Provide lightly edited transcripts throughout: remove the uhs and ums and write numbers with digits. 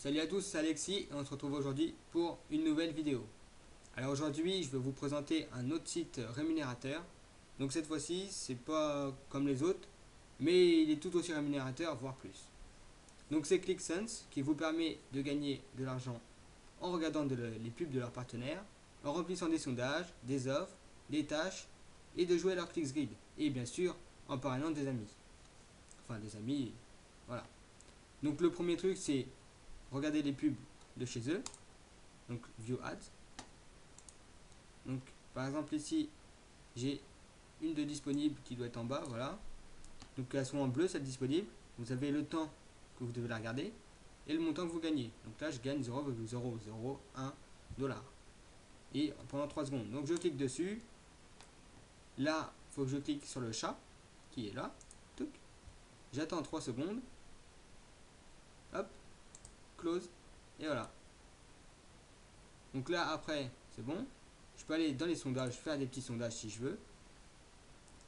Salut à tous, c'est Alexis et on se retrouve aujourd'hui pour une nouvelle vidéo. Alors aujourd'hui, je vais vous présenter un autre site rémunérateur. Donc cette fois-ci, c'est pas comme les autres, mais il est tout aussi rémunérateur, voire plus. Donc c'est ClickSense qui vous permet de gagner de l'argent en regardant les pubs de leurs partenaires, en remplissant des sondages, des offres, des tâches et de jouer à leur ClicksGrid. Et bien sûr, en parlant des amis. Enfin des amis, voilà. Donc le premier truc, c'est regarder les pubs de chez eux. Donc View Ads. Donc par exemple ici, j'ai une de disponible qui doit être en bas, voilà. Donc elles sont en bleu, celle disponible. Vous avez le temps que vous devez la regarder et le montant que vous gagnez. Donc là, je gagne 0,001 $. Et pendant 3 secondes. Donc je clique dessus. Là, il faut que je clique sur le chat qui est là. J'attends 3 secondes. Hop, close. Et voilà. Donc là, après, c'est bon. Je peux aller dans les sondages, faire des petits sondages si je veux.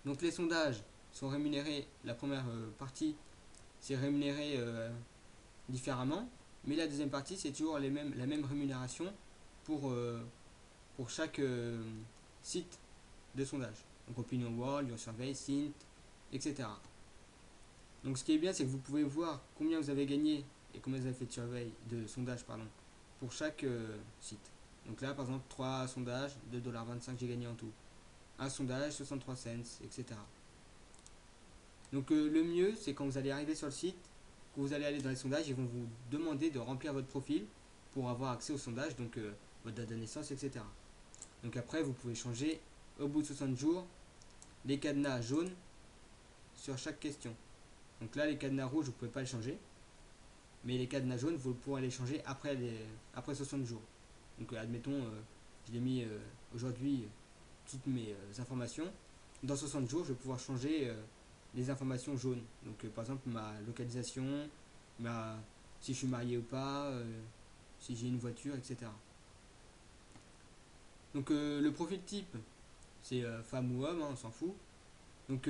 Donc les sondages sont rémunérés, la première partie c'est rémunéré différemment, mais la deuxième partie c'est toujours la même rémunération pour chaque site de sondage. Donc Opinion World, Your Survey, Cint, etc. Donc ce qui est bien c'est que vous pouvez voir combien vous avez gagné et combien vous avez fait de sondage pardon, pour chaque site. Donc là par exemple 3 sondages, 2,25 $ j'ai gagné en tout. Un sondage, 63 cents, etc. Donc le mieux, c'est quand vous allez arriver sur le site, que vous allez aller dans les sondages, ils vont vous demander de remplir votre profil pour avoir accès au sondage, donc votre date de naissance, etc. Donc après, vous pouvez changer au bout de 60 jours les cadenas jaunes sur chaque question. Donc là, les cadenas rouges, vous ne pouvez pas les changer, mais les cadenas jaunes, vous pourrez les changer après 60 jours. Donc admettons, je l'ai mis aujourd'hui toutes mes informations. Dans 60 jours, je vais pouvoir changer les informations jaunes. Donc par exemple ma localisation, si je suis marié ou pas, si j'ai une voiture, etc. Donc le profil type, c'est femme ou homme, hein, on s'en fout. Donc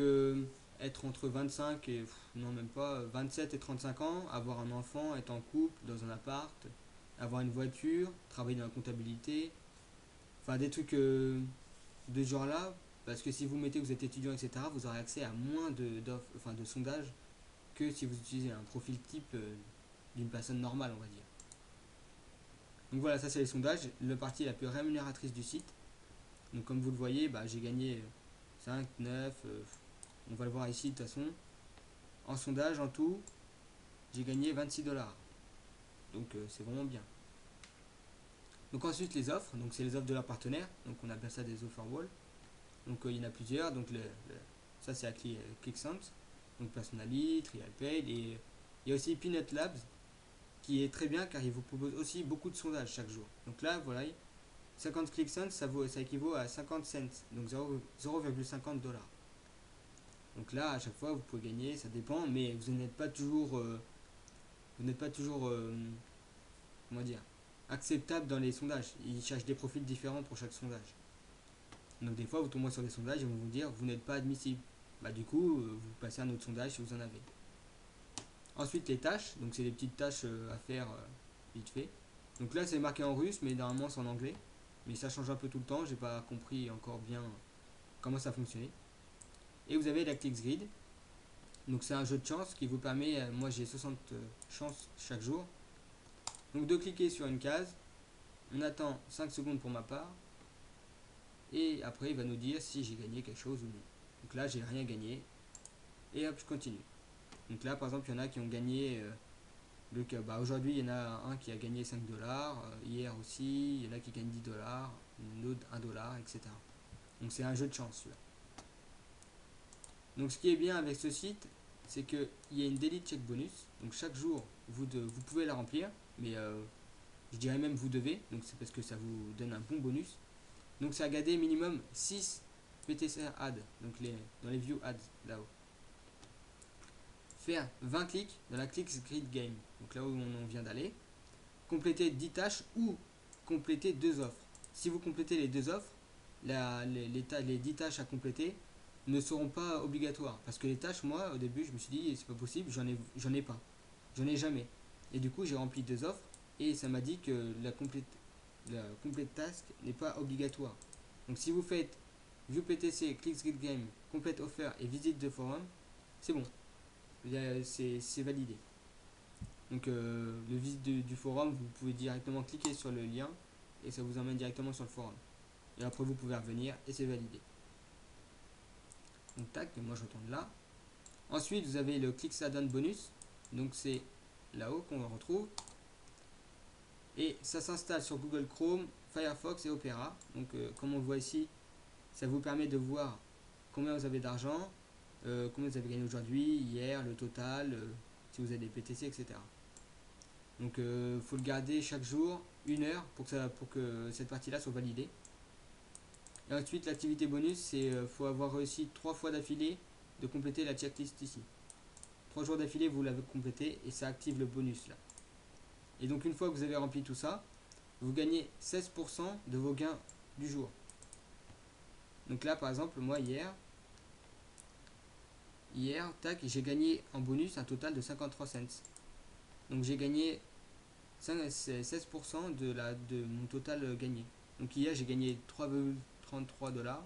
être entre 25 et, non même pas, 27 et 35 ans, avoir un enfant, être en couple, dans un appart, avoir une voiture, travailler dans la comptabilité, enfin des trucs de ce genre là, parce que si vous mettez que vous êtes étudiant, etc., vous aurez accès à moins de sondages que si vous utilisez un profil type d'une personne normale, on va dire. Donc voilà, ça c'est les sondages, la partie la plus rémunératrice du site. Donc comme vous le voyez, j'ai gagné 5, 9, on va le voir ici de toute façon. En sondage, en tout, j'ai gagné 26 $. Donc c'est vraiment bien. Donc ensuite les offres, donc c'est les offres de leurs partenaires, donc on appelle ça des offer wall. Donc il y en a plusieurs, donc ça c'est à ClickSense, donc Personally, TrialPaid, et il y a aussi Peanut Labs qui est très bien car il vous propose aussi beaucoup de sondages chaque jour. Donc là voilà, 50 ClickSense ça équivaut à 50 cents, donc 0,50 $. Donc là à chaque fois vous pouvez gagner, ça dépend, mais vous n'êtes pas toujours comment dire, acceptable dans les sondages. Ils cherchent des profils différents pour chaque sondage. Donc des fois vous tombez sur des sondages et vont vous dire vous n'êtes pas admissible. Du coup vous passez à un autre sondage si vous en avez. Ensuite les tâches, donc c'est des petites tâches à faire vite fait. Donc là c'est marqué en russe mais normalement c'est en anglais. Mais ça change un peu tout le temps, j'ai pas compris encore bien comment ça fonctionnait. Et vous avez la ClicksGrid. Donc c'est un jeu de chance qui vous permet, moi j'ai 60 chances chaque jour. Donc de cliquer sur une case, on attend 5 secondes pour ma part. Et après il va nous dire si j'ai gagné quelque chose ou non. Donc là j'ai rien gagné. Et hop je continue. Donc là par exemple il y en a qui ont gagné aujourd'hui il y en a un qui a gagné 5 $, hier aussi il y en a qui gagnent 10 $, l'autre 1 $, etc. Donc c'est un jeu de chance celui-là. Donc ce qui est bien avec ce site, c'est qu'il y a une daily check bonus. Donc chaque jour vous pouvez la remplir, mais je dirais même vous devez, donc c'est parce que ça vous donne un bon bonus. Donc c'est à garder minimum 6 PTCR ads, donc dans les view ads là-haut. Faire 20 clics dans la ClicksGrid Game, donc là où on vient d'aller. Compléter 10 tâches ou compléter 2 offres. Si vous complétez les 2 offres, les 10 tâches à compléter ne seront pas obligatoires. Parce que les tâches, moi, au début, je me suis dit, c'est pas possible, j'en ai pas. J'en ai jamais. Et du coup, j'ai rempli 2 offres et ça m'a dit que la complete task n'est pas obligatoire. Donc si vous faites View PTC, Click Game, Complete Offer et visite de forum, c'est bon, c'est validé. Donc le visite du forum, vous pouvez directement cliquer sur le lien et ça vous emmène directement sur le forum. Et après vous pouvez revenir et c'est validé. Donc tac, moi je retourne là. Ensuite vous avez le Click Add-on bonus. Donc c'est là-haut qu'on le retrouve. Et ça s'installe sur Google Chrome, Firefox et Opera. Donc comme on le voit ici, ça vous permet de voir combien vous avez d'argent, combien vous avez gagné aujourd'hui, hier, le total, si vous avez des PTC, etc. Donc faut le garder chaque jour, 1 heure, pour que cette partie-là soit validée. Et ensuite l'activité bonus, c'est faut avoir réussi 3 fois d'affilée de compléter la checklist ici. 3 jours d'affilée, vous l'avez complété et ça active le bonus là. Et donc une fois que vous avez rempli tout ça, vous gagnez 16% de vos gains du jour. Donc là par exemple, moi hier, tac, j'ai gagné en bonus un total de 53 cents. Donc j'ai gagné 16% de mon total gagné. Donc hier j'ai gagné 3,33 $.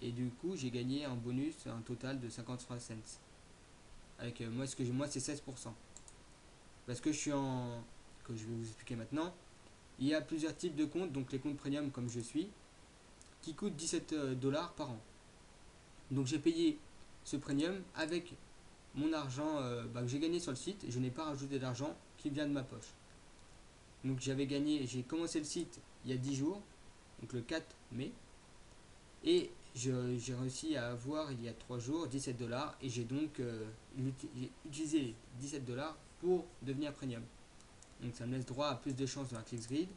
Et du coup j'ai gagné en bonus un total de 53 cents. Avec moi c'est 16%. Parce que je vais vous expliquer maintenant. Il y a plusieurs types de comptes, donc les comptes premium comme je suis, qui coûtent 17 $ par an. Donc j'ai payé ce premium avec mon argent que j'ai gagné sur le site. Je n'ai pas rajouté d'argent qui vient de ma poche. Donc j'ai commencé le site il y a 10 jours, donc le 4 mai. Et j'ai réussi à avoir il y a 3 jours 17 $ et j'ai donc utilisé 17 $ pour devenir premium. Donc ça me laisse droit à plus de chances dans la ClicksGrid.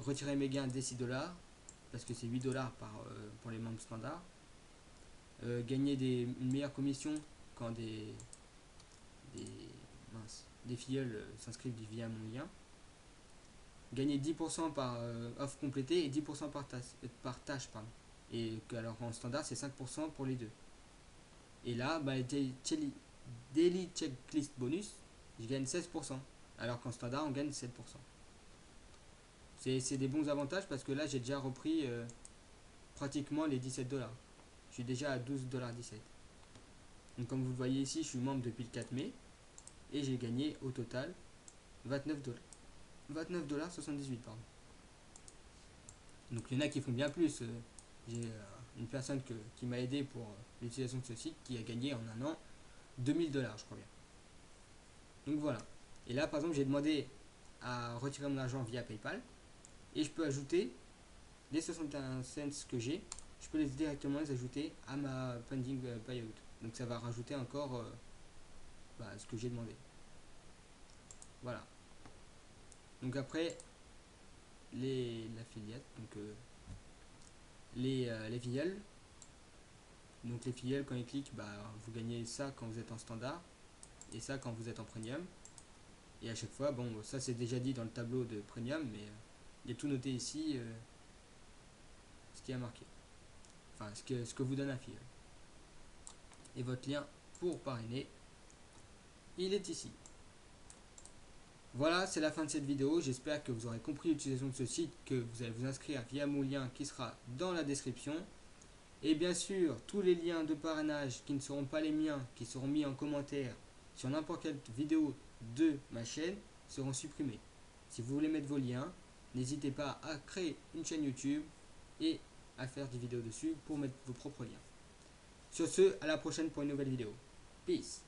Retirer mes gains des 6 $, parce que c'est 8 $ pour les membres standards. Gagner une meilleure commission quand des filleuls s'inscrivent via mon lien. Gagner 10% par offre complétée et 10% par tâche. Pardon. Et alors en standard c'est 5% pour les deux. Et là, Daily Checklist Bonus, je gagne 16%. Alors qu'en standard on gagne 7%. C'est des bons avantages parce que là j'ai déjà repris pratiquement les 17 $. Je suis déjà à 12,17 $. Donc comme vous le voyez ici, je suis membre depuis le 4 mai et j'ai gagné au total 29 $. 29,78 $, pardon. Donc il y en a qui font bien plus. J'ai une personne qui m'a aidé pour l'utilisation de ce site qui a gagné en un an 2000 $, je crois bien. Donc voilà. Et là par exemple j'ai demandé à retirer mon argent via PayPal et je peux ajouter les 61 cents que j'ai, je peux directement les ajouter à ma pending payout. Donc ça va rajouter encore ce que j'ai demandé. Voilà. Donc après l'affiliate, donc les filleuls. Donc les filleuls quand ils cliquent, vous gagnez ça quand vous êtes en standard et ça quand vous êtes en premium. Et à chaque fois, bon ça c'est déjà dit dans le tableau de premium, mais il y a tout noté ici ce qui a marqué. Enfin ce que vous donne un filleul. Et votre lien pour parrainer, il est ici. Voilà, c'est la fin de cette vidéo. J'espère que vous aurez compris l'utilisation de ce site, que vous allez vous inscrire via mon lien qui sera dans la description. Et bien sûr, tous les liens de parrainage qui ne seront pas les miens, qui seront mis en commentaire sur n'importe quelle vidéo de ma chaîne, seront supprimés. Si vous voulez mettre vos liens, n'hésitez pas à créer une chaîne YouTube et à faire des vidéos dessus pour mettre vos propres liens. Sur ce, à la prochaine pour une nouvelle vidéo. Peace.